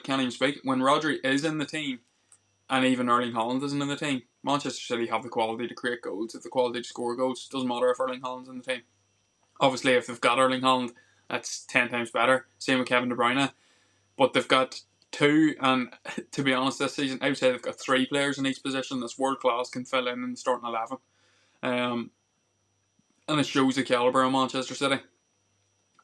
can't even speak. When Rodri is in the team, and even Erling Haaland isn't in the team, Manchester City have the quality to create goals, have the quality to score goals. Doesn't matter if Erling Haaland's in the team. Obviously, if they've got Erling Haaland, that's 10 times better. Same with Kevin De Bruyne. But they've got 2, and to be honest, this season, I would say they've got 3 players in each position that's world class, can fill in the starting 11. And it shows the calibre of Manchester City.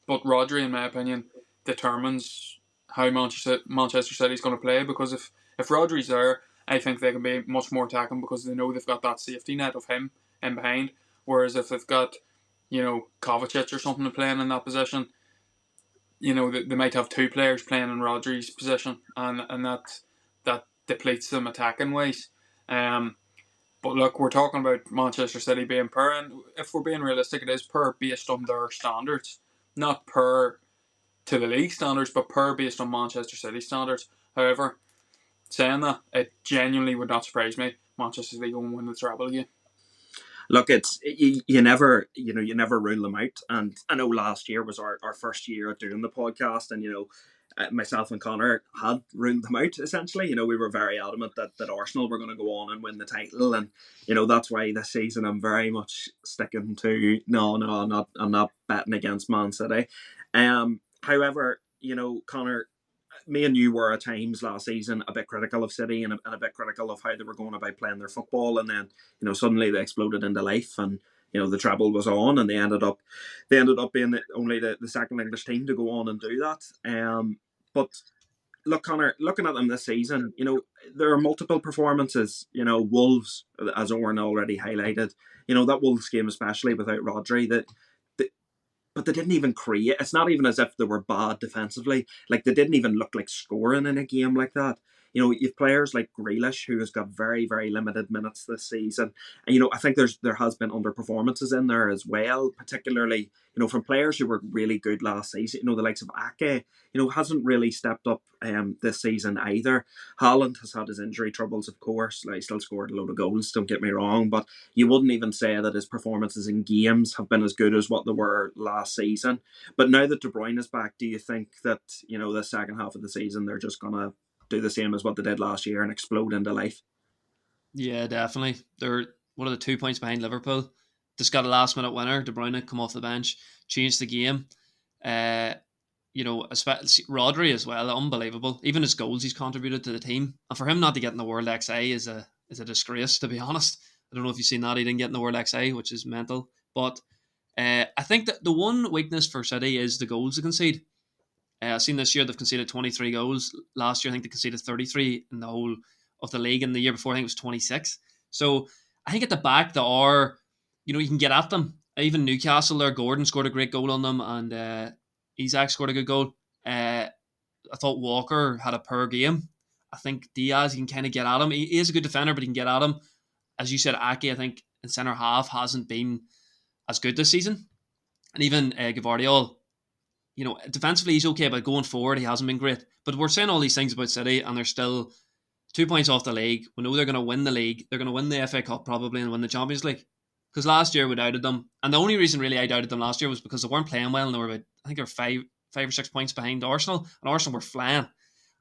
But Rodri, in my opinion, determines how Manchester City is going to play, because if Rodri's there, I think they can be much more attacking, because they know they've got that safety net of him in behind. Whereas if they've got, Kovacic or something playing in that position, they might have 2 players playing in Rodri's position, and that depletes them attacking wise. But look, we're talking about Manchester City being poor, and if we're being realistic, it is poor based on their standards, not poor to the league standards, but poor based on Manchester City standards. However, saying that, it genuinely would not surprise me Manchester City going to win the treble again. Look, it's you never rule them out, and I know last year was our first year of doing the podcast, and myself and Connor had ruled them out essentially. We were very adamant that Arsenal were going to go on and win the title, and that's why this season I'm very much sticking to I'm not betting against Man City. However, Connor, me and you were at times last season a bit critical of City and a bit critical of how they were going about playing their football, and then suddenly they exploded into life, and the treble was on, and they ended up being only the second English team to go on and do that. But look, Connor, looking at them this season, there are multiple performances. Wolves, as Owen already highlighted, that Wolves game especially without Rodri, but they didn't even create. It's not even as if they were bad defensively. Like, they didn't even look like scoring in a game like that. You've players like Grealish, who has got very, very limited minutes this season. And, I think there has been underperformances in there as well, particularly, from players who were really good last season. The likes of Ake, hasn't really stepped up this season either. Haaland has had his injury troubles, of course. Like, he still scored a load of goals, don't get me wrong, but you wouldn't even say that his performances in games have been as good as what they were last season. But now that De Bruyne is back, do you think that, the second half of the season, they're just going to do the same as what they did last year and explode into life? Yeah, definitely. They're one of the 2 points behind Liverpool. Just got a last minute winner. De Bruyne come off the bench, changed the game. Especially Rodri as well, unbelievable. Even his goals he's contributed to the team, and for him not to get in the World XA is a disgrace, to be honest. I don't know if you've seen that, he didn't get in the World XA, which is mental. But I think that the one weakness for City is the goals they concede. I've seen this year they've conceded 23 goals. Last year I think they conceded 33 in the whole of the league, and the year before I think it was 26. So I think at the back they are, you can get at them. Even Newcastle there, Gordon scored a great goal on them, and Isak scored a good goal. I thought Walker had a poor game. I think Diaz, you can kind of get at him. He is a good defender, but he can get at him. As you said, Ake, I think in centre half hasn't been as good this season. And even Gvardiol, defensively he's okay, but going forward he hasn't been great. But we're saying all these things about City, and they're still 2 points off the league. We know they're going to win the league. They're going to win the FA Cup probably and win the Champions League. Because last year we doubted them, and the only reason really I doubted them last year was because they weren't playing well, and they were about, I think they were five or 6 points behind Arsenal, and Arsenal were flying,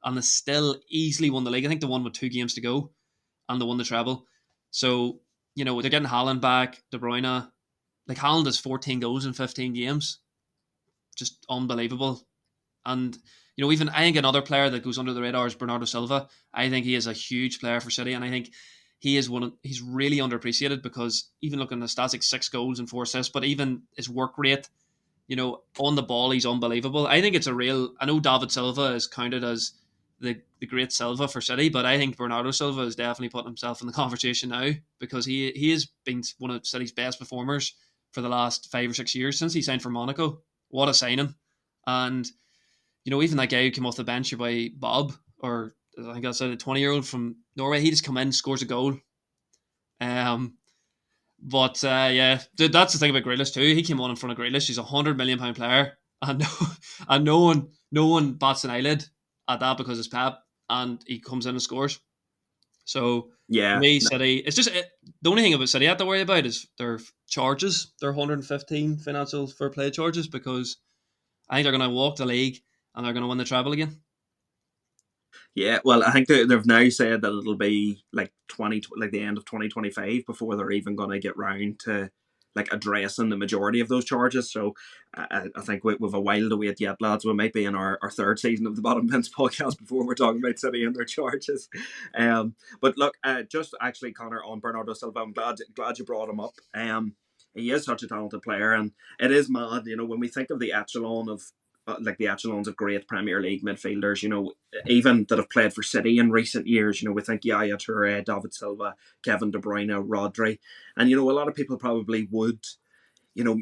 and they still easily won the league. I think they won with 2 games to go, and they won the treble. So they're getting Haaland back, De Bruyne. Like, Haaland has 14 goals in 15 games, just unbelievable. And even I think another player that goes under the radar is Bernardo Silva. I think he is a huge player for City, and I think he's really underappreciated, because even looking at the stats, like 6 goals and 4 assists, but even his work rate, on the ball, he's unbelievable. I think it's I know David Silva is counted as the great Silva for City, but I think Bernardo Silva is definitely putting himself in the conversation now, because he has been one of City's best performers for the last 5 or 6 years since he signed for Monaco. What a signing. And even that guy who came off the bench, your boy Bob, or I think that's a 20-year-old from Norway, he just come in, scores a goal. But yeah, that's the thing about Grealish too. He came on in front of Grealish. He's £100 million player, and no one bats an eyelid at that, because it's Pep, and he comes in and scores. So for Yeah. me, City, it's just the only thing about City I have to worry about is their charges. Their 115 financial fair play charges, because I think they're going to walk the league and they're going to win the treble again. Yeah, well, I think they've now said that it'll be like the end of 2025 before they're even going to get round to like addressing the majority of those charges. So I think we've a while to wait yet, lads. We might be in our third season of the Bottom Bins podcast before we're talking about City and their charges. But look, just actually, Connor, on Bernardo Silva, I'm glad you brought him up. He is such a talented player, and it is mad, when we think of the echelon of the echelons of great Premier League midfielders, even that have played for City in recent years. We think Yaya Toure, David Silva, Kevin De Bruyne, Rodri. And, a lot of people probably would,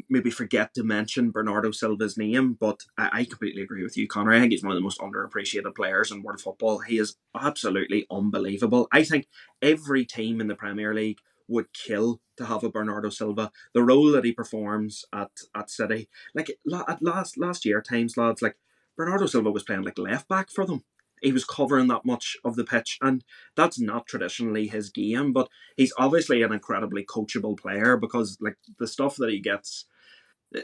maybe forget to mention Bernardo Silva's name, but I completely agree with you, Connor. I think he's one of the most underappreciated players in world football. He is absolutely unbelievable. I think every team in the Premier League would kill to have a Bernardo Silva. The role that he performs at City, like at last year times, lads, like Bernardo Silva was playing like left back for them. He was covering that much of the pitch, and that's not traditionally his game, but he's obviously an incredibly coachable player, because like the stuff that he gets,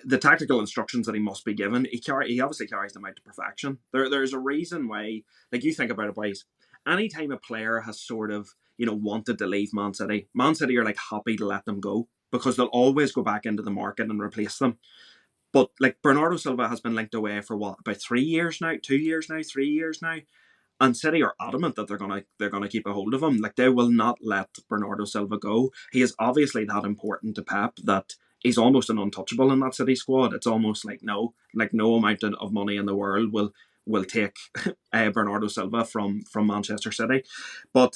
the tactical instructions that he must be given, he obviously carries them out to perfection. There's a reason why, like, you think about it, boys, anytime a player has sort of, wanted to leave Man City are like happy to let them go, because they'll always go back into the market and replace them. But like Bernardo Silva has been linked away for what, about 3 years now, 2 years now, 3 years now. And City are adamant that they're gonna keep a hold of him. Like, they will not let Bernardo Silva go. He is obviously that important to Pep that he's almost an untouchable in that City squad. It's almost like no amount of money in the world will take Bernardo Silva from Manchester City. But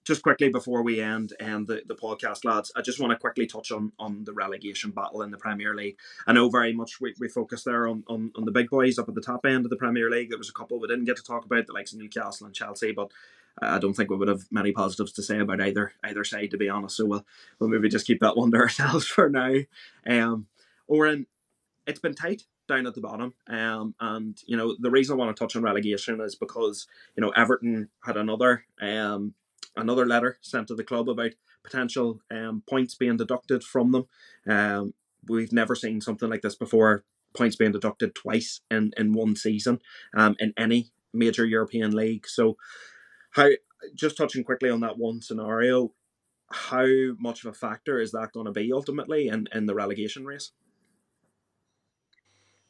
just quickly before we end the podcast, lads, I just want to quickly touch on the relegation battle in the Premier League. I know very much we focused there on the big boys up at the top end of the Premier League. There was a couple we didn't get to talk about, the likes of Newcastle and Chelsea, but I don't think we would have many positives to say about either side, to be honest. So we'll maybe just keep that one to ourselves for now. Oren, it's been tight down at the bottom, and the reason I want to touch on relegation is because Everton had another letter sent to the club about potential points being deducted from them. We've never seen something like this before. Points being deducted twice in one season in any major European league. So, just touching quickly on that one scenario, how much of a factor is that going to be ultimately in the relegation race?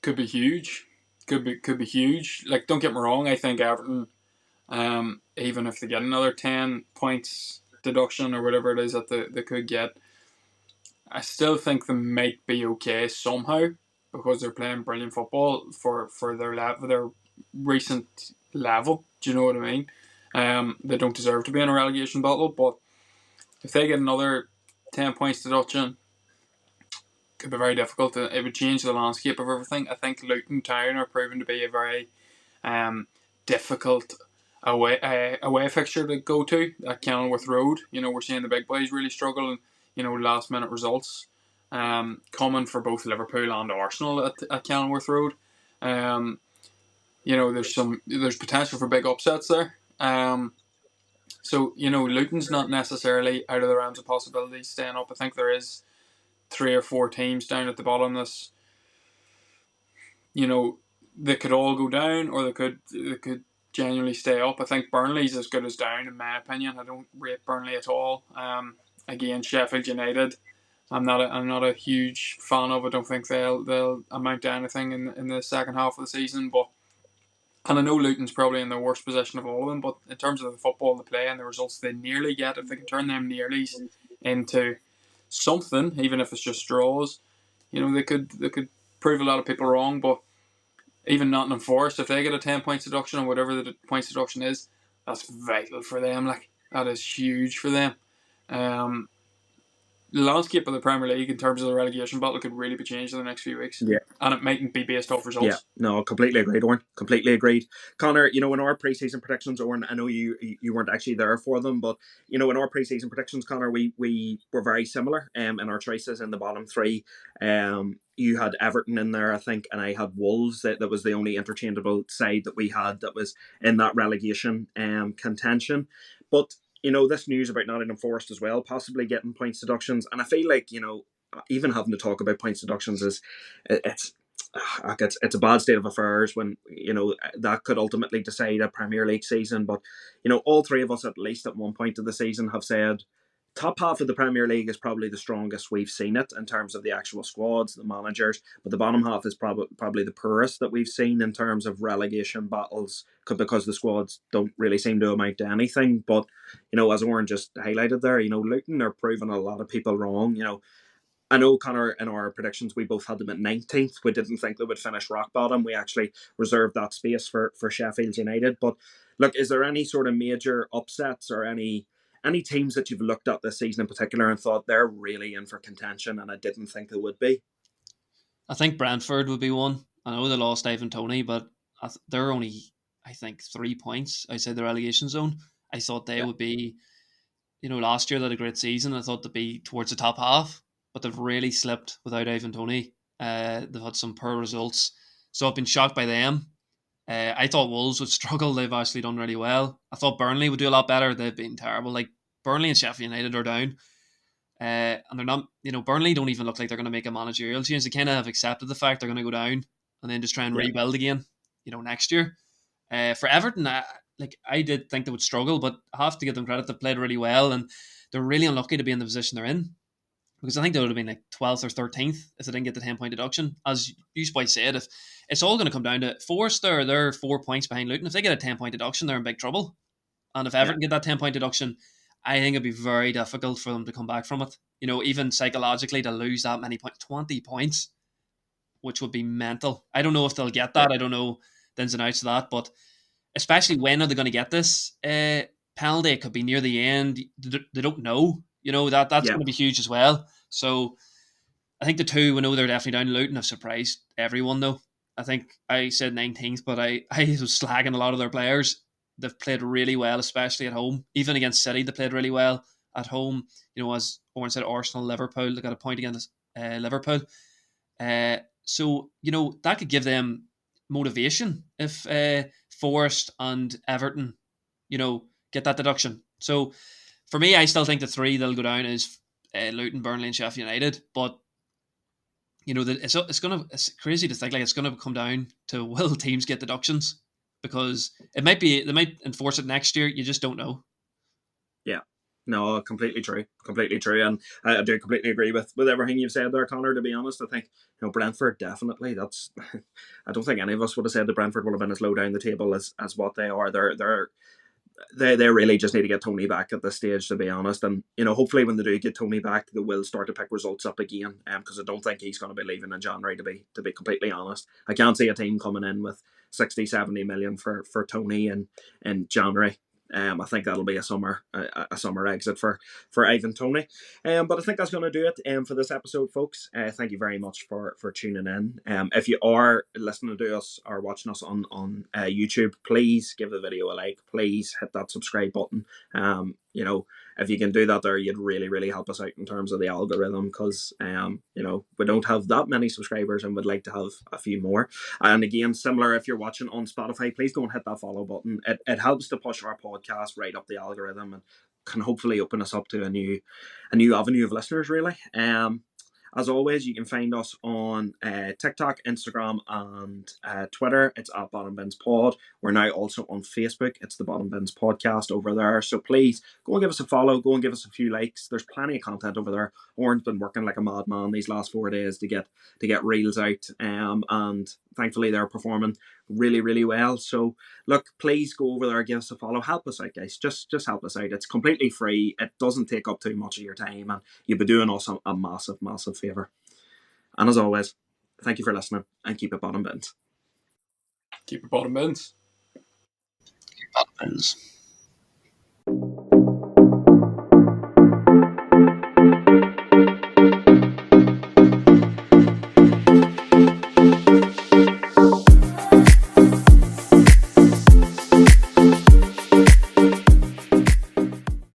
Could be huge. Could be huge. Like, don't get me wrong, I think Everton, even if they get another 10 points deduction or whatever it is that they could get, I still think they might be okay somehow, because they're playing brilliant football for their recent level. Do you know what I mean? They don't deserve to be in a relegation battle, but if they get another 10 points deduction, it could be very difficult. It would change the landscape of everything. I think Luton Town are proven to be a very difficult away fixture to go to at Kenilworth Road. We're seeing the big boys really struggle, and last minute results coming for both Liverpool and Arsenal at Kenilworth Road. There's potential for big upsets there. So Luton's not necessarily out of the realms of possibilities staying up. I think there is 3 or 4 teams down at the bottom that's, they could all go down, or they could genuinely stay up. I think Burnley's as good as down, in my opinion. I don't rate Burnley at all. Again, Sheffield United, I'm not a huge fan of. I don't think they'll amount to anything in the second half of the season. And I know Luton's probably in the worst position of all of them, but in terms of the football they play and the results they nearly get, if they can turn them nearlies into something, even if it's just draws, they could prove a lot of people wrong. But even Nottingham Forest, if they get a 10 points deduction or whatever the points deduction is, that's vital for them. Like, that is huge for them. The landscape of the Premier League in terms of the relegation battle could really be changed in the next few weeks. Yeah. And it mightn't be based off results. Yeah, no, completely agreed, Owen. Completely agreed. Connor, in our pre-season predictions, Owen, I know you weren't actually there for them, but, in our pre-season predictions, Connor, we were very similar in our choices in the bottom 3. You had Everton in there, I think, and I had Wolves. That was the only interchangeable side that we had that was in that relegation contention. But, this news about Nottingham Forest as well, possibly getting points deductions, and I feel like, even having to talk about points deductions it's a bad state of affairs when that could ultimately decide a Premier League season. But all 3 of us, at least at one point of the season, have said top half of the Premier League is probably the strongest we've seen it in terms of the actual squads, the managers, but the bottom half is probably the poorest that we've seen in terms of relegation battles, because the squads don't really seem to amount to anything. But as Oren just highlighted there, Luton are proving a lot of people wrong. I know, Connor, in our predictions, we both had them at 19th. We didn't think they would finish rock bottom. We actually reserved that space for Sheffield United. But look, is there any sort of major upsets or any teams that you've looked at this season in particular and thought they're really in for contention, and I didn't think they would be? I think Brentford would be one. I know they lost Ivan Toney, but they're only, I think, 3 points outside the relegation zone. I thought they would be, last year they had a great season. I thought they'd be towards the top half, but they've really slipped without Ivan Toney. They've had some poor results. So I've been shocked by them. I thought Wolves would struggle. They've actually done really well. I thought Burnley would do a lot better. They've been terrible. Like, Burnley and Sheffield United are down. And they're not, Burnley don't even look like they're going to make a managerial change. They kind of have accepted the fact they're going to go down and then just try and rebuild again, next year. For Everton, I did think they would struggle, but I have to give them credit. They played really well, and they're really unlucky to be in the position they're in, because I think they would have been like 12th or 13th if they didn't get the 10-point deduction. As you boys said, if it's all going to come down to Forest, they're 4 points behind Luton. If they get a 10-point deduction, they're in big trouble. And if Everton get that 10-point deduction, I think it'd be very difficult for them to come back from it. You know, even psychologically, to lose that many points, 20 points, which would be mental. I don't know if they'll get that. I don't know the ins and outs of that, but especially when are they going to get this penalty? It could be near the end. They don't know. You know, that's going to be huge as well. So I think the two, we know they're definitely down. Luton have surprised everyone, though. I think I said 19th, but I was slagging a lot of their players. They've played really well, especially at home. Even against City, they played really well at home. You know, as Owen said, Arsenal, Liverpool, they got a point against Liverpool. So, you know, that could give them motivation if Forest and Everton, you know, get that deduction. So for me, I still think the three that'll go down is Luton, Burnley, and Sheffield United. But you know, it's crazy to think like it's gonna come down to will teams get deductions, because they might enforce it next year. You just don't know. Yeah. No, completely true, and I do completely agree with everything you've said there, Connor. To be honest, I think, you know, Brentford definitely. That's I don't think any of us would have said that Brentford would have been as low down the table as what they are. They really just need to get Tony back at this stage, to be honest. And, you know, hopefully when they do get Tony back, they will start to pick results up again. Because I don't think he's going to be leaving in January, to be completely honest. I can't see a team coming in with 60, 70 million for Tony in January. I think that'll be a summer exit for Ivan Toney. But I think that's going to do it for this episode, folks. Thank you very much for tuning in. If you are listening to us or watching us on YouTube, please give the video a like. Please hit that subscribe button. You know, if you can do that there, you'd really, really help us out in terms of the algorithm, because, you know, we don't have that many subscribers and would like to have a few more. And again, similar, if you're watching on Spotify, please go and hit that follow button. It helps to push our podcast right up the algorithm and can hopefully open us up to a new avenue of listeners, really. As always, you can find us on TikTok, Instagram, and Twitter. It's at bottombinspod. We're now also on Facebook. It's the Bottom Bins Podcast over there. So please go and give us a follow. Go and give us a few likes. There's plenty of content over there. Oren's been working like a madman these last 4 days to get reels out. And thankfully they're performing really, really well. So look, please go over there, give us a follow. Help us out, guys. Just help us out. It's completely free. It doesn't take up too much of your time, and you'll be doing us a massive, massive favour. And as always, thank you for listening, and keep it bottom bins. Keep it bottom bins. Buttons.